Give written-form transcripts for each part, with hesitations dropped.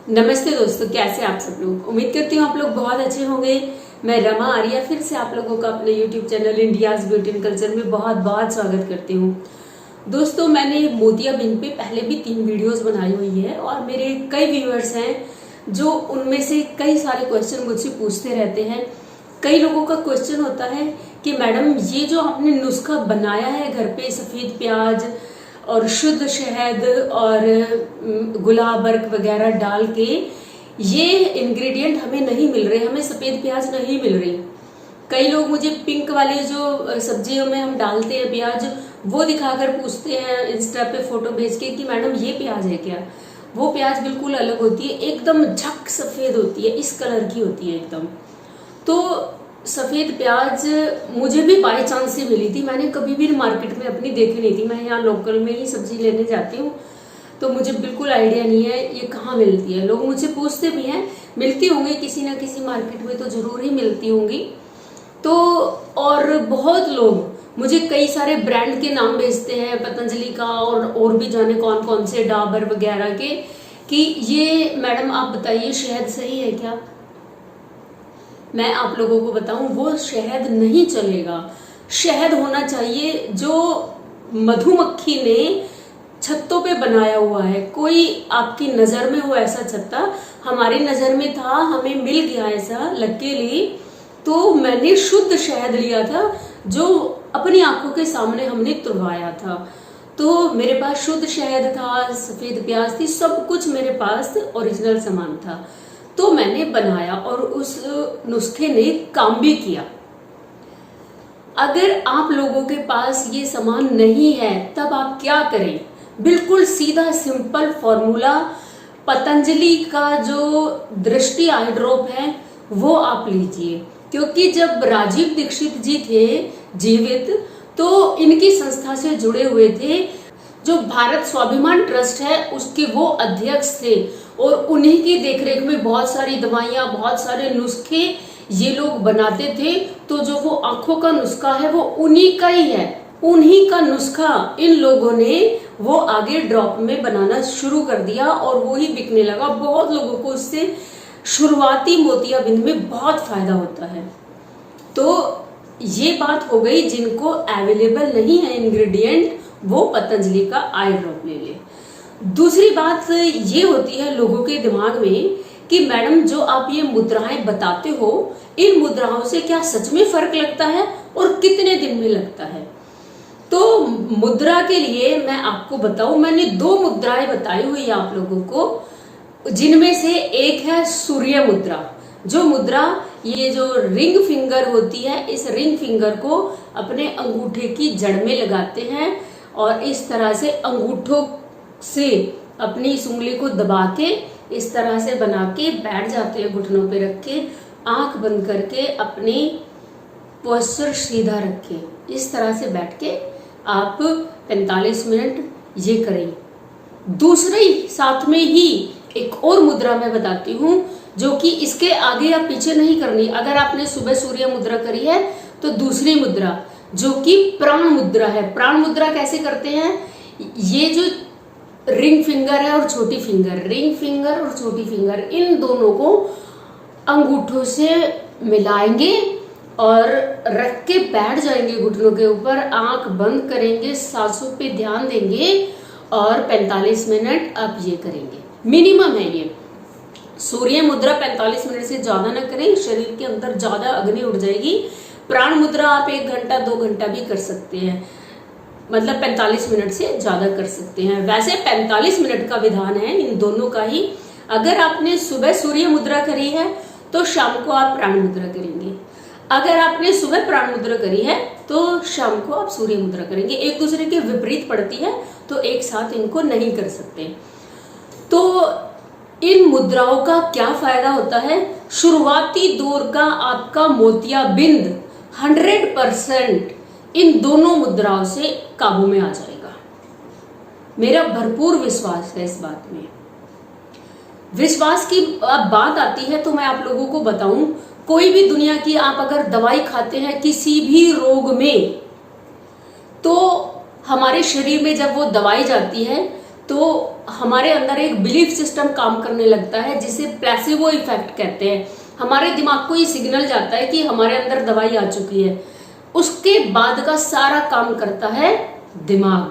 नमस्ते दोस्तों, कैसे आप सब लोग। उम्मीद करती हूँ आप लोग बहुत अच्छे होंगे। मैं रमा आर्या फिर से आप लोगों का अपने YouTube channel India's beauty and culture में बहुत बहुत स्वागत करती हूँ। दोस्तों, मैंने मोतियाबिंद पे पहले भी 3 वीडियोस बनाई हुई है और मेरे कई व्यूअर्स हैं जो उनमें से कई सारे क्वेश्चन मुझसे पूछते रहते हैं। कई लोगों का क्वेश्चन होता है कि मैडम, ये जो आपने नुस्खा बनाया है घर पे सफ़ेद प्याज और शुद्ध शहद और गुलाब अर्क वगैरह डाल के, ये इंग्रेडिएंट हमें नहीं मिल रहे, हमें सफ़ेद प्याज नहीं मिल रही। कई लोग मुझे पिंक वाले जो सब्जियों में हम डालते हैं प्याज, वो दिखाकर पूछते हैं इंस्टा पे फोटो भेज के कि मैडम ये प्याज है क्या। वो प्याज बिल्कुल अलग होती है, एकदम झक सफ़ेद होती है, इस कलर की होती है एकदम। तो सफ़ेद प्याज मुझे भी बाय चांस से मिली थी, मैंने कभी भी मार्केट में अपनी देखी नहीं थी। मैं यहाँ लोकल में ही सब्जी लेने जाती हूँ, तो मुझे बिल्कुल आइडिया नहीं है ये कहाँ मिलती है। लोग मुझसे पूछते भी हैं, मिलती होंगी किसी ना किसी मार्केट में तो ज़रूर ही मिलती होंगी। तो और बहुत लोग मुझे कई सारे ब्रांड के नाम भेजते हैं, पतंजलि का और भी जाने कौन कौन से, डाबर वगैरह के, कि ये मैडम आप बताइए शहद सही है क्या। मैं आप लोगों को बताऊं, वो शहद नहीं चलेगा। शहद होना चाहिए जो मधुमक्खी ने छत्तों पे बनाया हुआ है। कोई आपकी नजर में हो ऐसा छत्ता, हमारी नजर में था, हमें मिल गया ऐसा लकीली, तो मैंने शुद्ध शहद लिया था जो अपनी आंखों के सामने हमने तुड़वाया था। तो मेरे पास शुद्ध शहद था, सफेद प्याज थी, सब कुछ मेरे पास ओरिजिनल सामान था। तो मैंने बनाया और उस नुस्खे ने काम भी किया। अगर आप लोगों के पास ये सामान नहीं है तब आप क्या करें। बिल्कुल सीधा सिंपल फॉर्मूला, पतंजलि का जो दृष्टि आई ड्रॉप है वो आप लीजिए। क्योंकि जब राजीव दीक्षित जी थे जीवित, तो इनकी संस्था से जुड़े हुए थे। जो भारत स्वाभिमान ट्रस्ट है उसके वो अध्यक्ष थे और उन्हीं की देखरेख में बहुत सारी दवाइयां, बहुत सारे नुस्खे ये लोग बनाते थे। तो जो वो आंखों का नुस्खा है वो उन्हीं का ही है, उन्हीं का नुस्खा इन लोगों ने वो आगे ड्रॉप में बनाना शुरू कर दिया और वो ही बिकने लगा। बहुत लोगों को उससे शुरुआती मोतियाबिंद में बहुत फायदा होता है। तो ये बात हो गई, जिनको अवेलेबल नहीं है इंग्रेडिएंट वो पतंजलि का आई ड्रॉप ले ले। दूसरी बात ये होती है लोगों के दिमाग में कि मैडम जो आप ये मुद्राएं बताते हो, इन मुद्राओं से क्या सच में फर्क लगता है और कितने दिन में लगता है। तो मुद्रा के लिए मैं आपको बताऊं, मैंने 2 मुद्राएं बताई हुई है आप लोगों को, जिनमें से एक है सूर्य मुद्रा। जो मुद्रा, ये जो रिंग फिंगर होती है, इस रिंग फिंगर को अपने अंगूठे की जड़ में लगाते हैं और इस तरह से अंगूठों से अपनी इस उंगली को दबा के इस तरह से बना के बैठ जाते हैं, घुटनों पे रख के, आंख बंद करके अपनी पोस्चर सीधा रखे, इस तरह से बैठ के आप 45 मिनट ये करें। दूसरी साथ में ही एक और मुद्रा मैं बताती हूँ जो कि इसके आगे या पीछे नहीं करनी। अगर आपने सुबह सूर्य मुद्रा करी है तो दूसरी मुद्रा जो कि प्राण मुद्रा है। प्राण मुद्रा कैसे करते हैं, ये जो रिंग फिंगर है और छोटी फिंगर, रिंग फिंगर और छोटी फिंगर, इन दोनों को अंगूठों से मिलाएंगे और रख के बैठ जाएंगे घुटनों के ऊपर, आंख बंद करेंगे, सांसों पे ध्यान देंगे और 45 मिनट आप ये करेंगे। मिनिमम है ये। सूर्य मुद्रा 45 मिनट से ज्यादा ना करें, शरीर के अंदर ज्यादा अग्नि उड़ जाएगी। प्राण मुद्रा आप 1 घंटा 2 घंटा भी कर सकते हैं, मतलब 45 मिनट से ज्यादा कर सकते हैं। वैसे 45 मिनट का विधान है इन दोनों का ही। अगर आपने सुबह सूर्य मुद्रा करी है तो शाम को आप प्राण मुद्रा करेंगे। अगर आपने सुबह प्राण मुद्रा करी है तो शाम को आप सूर्य मुद्रा करेंगे। एक दूसरे के विपरीत पड़ती है तो एक साथ इनको नहीं कर सकते। तो इन मुद्राओं का क्या फायदा होता है। शुरुआती दौर का आपका मोतियाबिंद 100% इन दोनों मुद्राओं से काबू में आ जाएगा। मेरा भरपूर विश्वास है इस बात में। विश्वास की बात आती है तो मैं आप लोगों को बताऊं, कोई भी दुनिया की आप अगर दवाई खाते हैं किसी भी रोग में, तो हमारे शरीर में जब वो दवाई जाती है तो हमारे अंदर एक बिलीफ सिस्टम काम करने लगता है जिसे प्लेसिबो इफेक्ट कहते हैं। हमारे दिमाग को ये सिग्नल जाता है कि हमारे अंदर दवाई आ चुकी है। उसके बाद का सारा काम करता है दिमाग,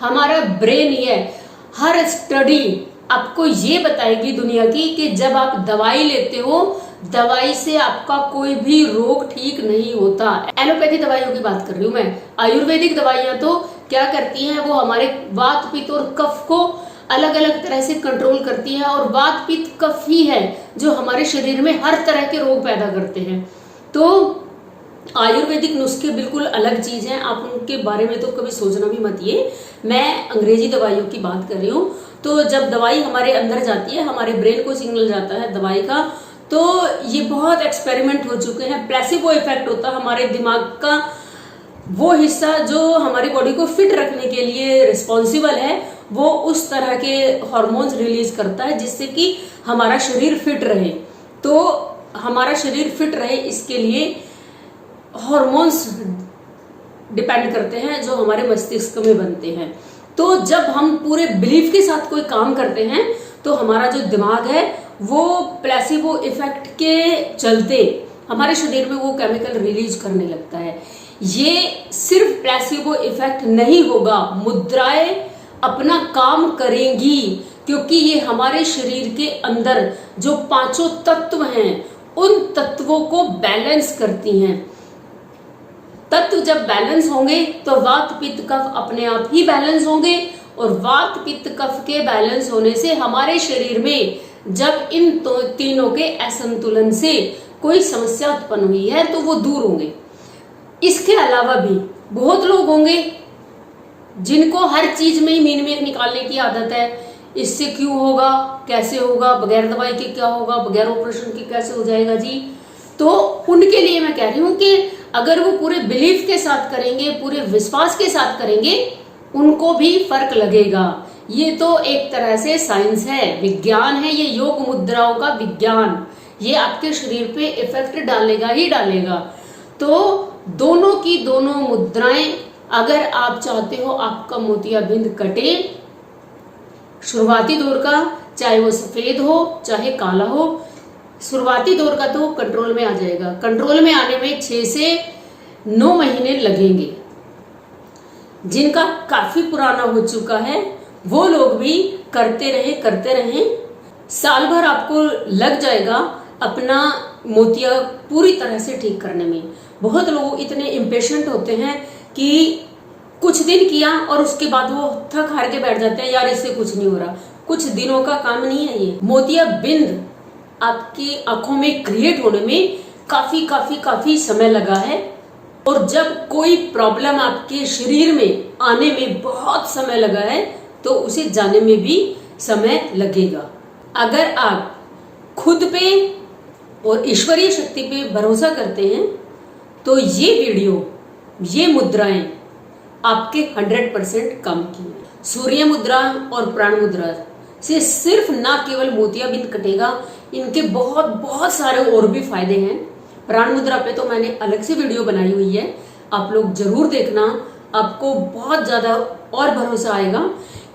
हमारा ब्रेन। ये हर स्टडी आपको ये बताएगी दुनिया की कि जब आप दवाई लेते हो, दवाई से आपका कोई भी रोग ठीक नहीं होता। एलोपैथी दवाइयों की बात कर रही हूं मैं। आयुर्वेदिक दवाइयां तो क्या करती हैं, वो हमारे वात पित्त और कफ को अलग अलग तरह से कंट्रोल करती है, और वात पित्त कफ ही है जो हमारे शरीर में हर तरह के रोग पैदा करते हैं। तो आयुर्वेदिक नुस्खे बिल्कुल अलग चीज हैं, आप उनके बारे में तो कभी सोचना भी मत। ये मैं अंग्रेजी दवाइयों की बात कर रही हूँ। तो जब दवाई हमारे अंदर जाती है, हमारे ब्रेन को सिग्नल जाता है दवाई का, तो ये बहुत एक्सपेरिमेंट हो चुके हैं। प्लेसिबो इफेक्ट होता है हमारे दिमाग का वो हिस्सा जो हमारी बॉडी को फिट रखने के लिए रिस्पॉन्सिबल है, वो उस तरह के हार्मोन्स रिलीज करता है जिससे कि हमारा शरीर फिट रहे। तो हमारा शरीर फिट रहे इसके लिए हार्मोन्स डिपेंड करते हैं जो हमारे मस्तिष्क में बनते हैं। तो जब हम पूरे बिलीफ के साथ कोई काम करते हैं तो हमारा जो दिमाग है वो प्लेसिबो इफेक्ट के चलते हमारे शरीर में वो केमिकल रिलीज करने लगता है। ये सिर्फ प्लेसिबो इफेक्ट नहीं होगा, मुद्राएं अपना काम करेंगी, क्योंकि ये हमारे शरीर के अंदर जो पांचों तत्व हैं उन तत्वों को बैलेंस करती हैं। तत्व जब बैलेंस होंगे तो वात पित्त कफ अपने आप ही बैलेंस होंगे, और वात पित्त कफ के बैलेंस होने से हमारे शरीर में जब इन तीनों के असंतुलन से कोई समस्या उत्पन्न हुई है तो वो दूर होंगे। इसके अलावा भी बहुत लोग होंगे जिनको हर चीज में ही मीन मेक निकालने की आदत है। इससे क्यों होगा, कैसे होगा, बगैर दवाई के क्या होगा, बगैर ऑपरेशन के कैसे हो जाएगा जी। तो उनके लिए मैं कह रही हूं कि अगर वो पूरे बिलीफ के साथ करेंगे, पूरे विश्वास के साथ करेंगे, उनको भी फर्क लगेगा। ये तो एक तरह से साइंस है, विज्ञान है, ये योग मुद्राओं का विज्ञान। ये आपके शरीर पे इफेक्ट डालेगा ही डालेगा। तो दोनों की दोनों मुद्राएं, अगर आप चाहते हो आपका मोतियाबिंद कटे, शुरुआती दौर का, चाहे वो सफेद हो चाहे काला हो, शुरुआती दौर का तो कंट्रोल में आ जाएगा। कंट्रोल में आने में 6 से 9 महीने लगेंगे। जिनका काफी पुराना हो चुका है वो लोग भी करते रहे, साल भर आपको लग जाएगा अपना मोतिया पूरी तरह से ठीक करने में। बहुत लोग इतने इम्पेशेंट होते हैं कि कुछ दिन किया और उसके बाद वो थक हार के बैठ जाते हैं, यार इससे कुछ नहीं हो रहा। कुछ दिनों का काम नहीं है ये। मोतियाबिंद आपकी आंखों में क्रिएट होने में काफी समय लगा है, और जब कोई प्रॉब्लम आपके शरीर में आने में बहुत समय लगा है तो उसे जाने में भी समय लगेगा। अगर आप खुद पे और ईश्वरीय शक्ति पे भरोसा करते हैं तो ये वीडियो, ये मुद्राएं आपके 100% काम की है। सूर्य मुद्रा और प्राण मुद्रा से सिर्फ ना केवल मोतियाबिंद कटेगा, इनके बहुत सारे और भी फायदे हैं। प्राण मुद्रा पे तो मैंने अलग से वीडियो बनाई हुई है, आप लोग जरूर देखना, आपको बहुत ज्यादा और भरोसा आएगा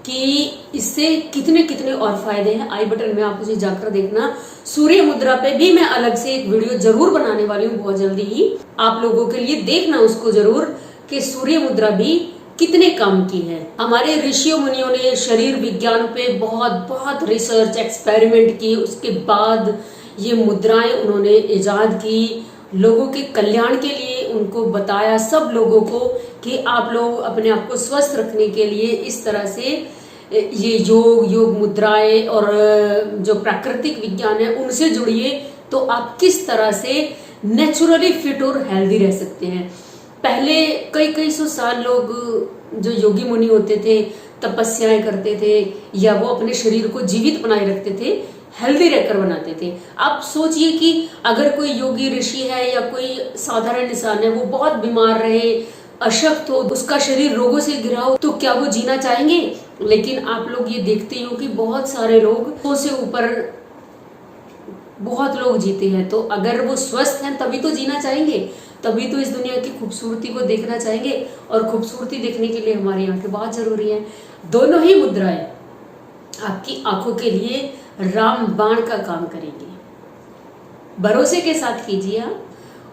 कि इससे कितने और फायदे हैं। आई बटन में आप उसे जाकर देखना। सूर्य मुद्रा पे भी मैं अलग से एक वीडियो जरूर बनाने वाली हूँ बहुत जल्दी ही, आप लोगों के लिए देखना उसको जरूर, कि सूर्य मुद्रा भी कितने काम की है। हमारे ऋषियों मुनियों ने शरीर विज्ञान पे बहुत रिसर्च एक्सपेरिमेंट की, उसके बाद ये मुद्राएं उन्होंने इजाद की, लोगों के कल्याण के लिए उनको बताया सब लोगों को कि आप लोग अपने आप को स्वस्थ रखने के लिए इस तरह से ये योग मुद्राएं और जो प्राकृतिक विज्ञान है उनसे जुड़िए, तो आप किस तरह से नेचुरली फिट और हेल्दी रह सकते हैं। पहले कई सौ साल लोग जो योगी मुनि होते थे तपस्याएं करते थे, या वो अपने शरीर को जीवित बनाए रखते थे, हेल्दी रहकर बनाते थे। आप सोचिए कि अगर कोई योगी ऋषि है या कोई साधारण इंसान है, वो बहुत बीमार रहे, अशक्त हो, उसका शरीर रोगों से घिरा हो, तो क्या वो जीना चाहेंगे? लेकिन आप लोग ये देखते हो कि बहुत सारे लोग 100 से ऊपर बहुत लोग जीते हैं। तो अगर वो स्वस्थ हैं तभी तो जीना चाहेंगे, तभी तो इस दुनिया की खूबसूरती को देखना चाहेंगे, और खूबसूरती देखने के लिए हमारी आंखें बहुत जरूरी है। दोनों ही मुद्राएं आपकी आंखों के लिए रामबाण का काम करेंगे। भरोसे के साथ कीजिए आप,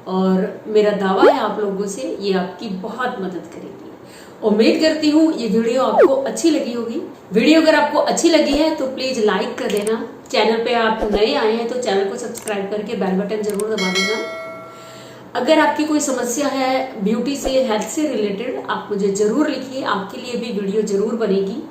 और मेरा दावा है आप लोगों से ये आपकी बहुत मदद करेगी। उम्मीद करती हूँ ये वीडियो आपको अच्छी लगी होगी। वीडियो अगर आपको अच्छी लगी है तो प्लीज लाइक कर देना। चैनल पे आप नए आए हैं तो चैनल को सब्सक्राइब करके बेल बटन जरूर दबा देना। अगर आपकी कोई समस्या है ब्यूटी से, हेल्थ से रिलेटेड, आप मुझे जरूर लिखिए, आपके लिए भी वीडियो जरूर बनेगी।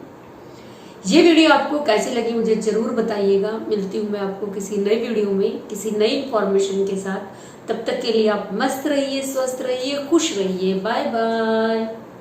ये वीडियो आपको कैसी लगी मुझे जरूर बताइएगा। मिलती हूँ मैं आपको किसी नई वीडियो में किसी नई इंफॉर्मेशन के साथ। तब तक के लिए आप मस्त रहिए, स्वस्थ रहिए, खुश रहिए। Bye bye.